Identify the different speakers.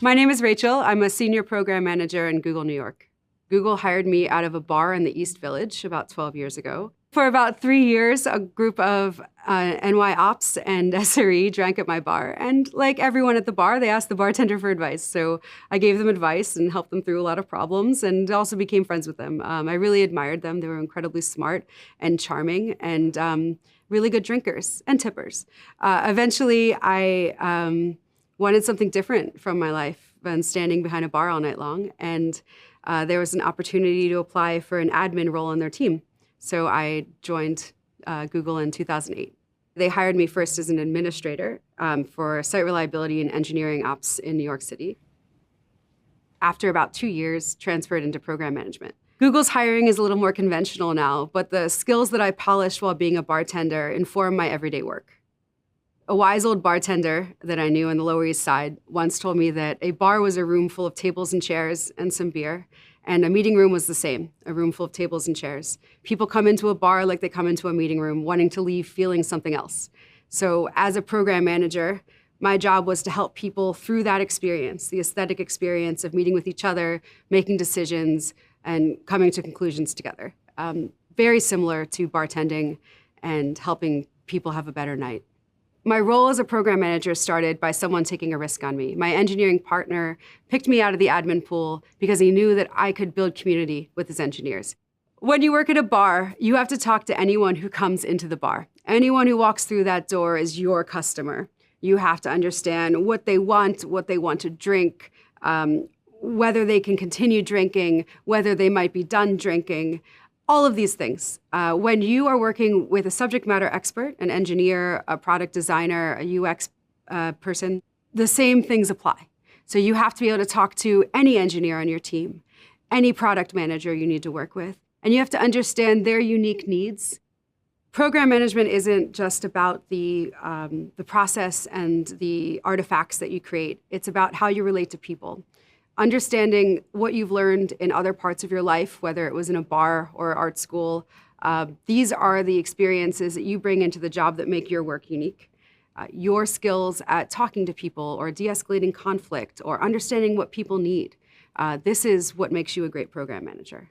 Speaker 1: My name is Rachel. I'm a senior program manager in Google New York. Google hired me out of a bar in the East Village about 12 years ago. For about 3 years, a group of NY Ops and SRE drank at my bar. And like everyone at the bar, they asked the bartender for advice. So I gave them advice and helped them through a lot of problems and also became friends with them. I really admired them. They were incredibly smart and charming and really good drinkers and tippers. Eventually, I wanted something different from my life than standing behind a bar all night long. And there was an opportunity to apply for an admin role on their team. So I joined Google in 2008. They hired me first as an administrator for site reliability and engineering ops in New York City. After about 2 years, transferred into program management. Google's hiring is a little more conventional now, but the skills that I polished while being a bartender inform my everyday work. A wise old bartender that I knew on the Lower East Side once told me that a bar was a room full of tables and chairs and some beer, and a meeting room was the same, a room full of tables and chairs. People come into a bar like they come into a meeting room, wanting to leave feeling something else. So as a program manager, my job was to help people through that experience, the aesthetic experience of meeting with each other, making decisions, and coming to conclusions together. Very similar to bartending and helping people have a better night. My role as a program manager started by someone taking a risk on me. My engineering partner picked me out of the admin pool because he knew that I could build community with his engineers. When you work at a bar, you have to talk to anyone who comes into the bar. Anyone who walks through that door is your customer. You have to understand what they want to drink, whether they can continue drinking, whether they might be done drinking. All of these things. When you are working with a subject matter expert, an engineer, a product designer, a UX person, the same things apply. So you have to be able to talk to any engineer on your team, any product manager you need to work with, and you have to understand their unique needs. Program management isn't just about the process and the artifacts that you create. It's about how you relate to people. Understanding what you've learned in other parts of your life, whether it was in a bar or art school, these are the experiences that you bring into the job that make your work unique. Your skills at talking to people or de-escalating conflict or understanding what people need. This is what makes you a great program manager.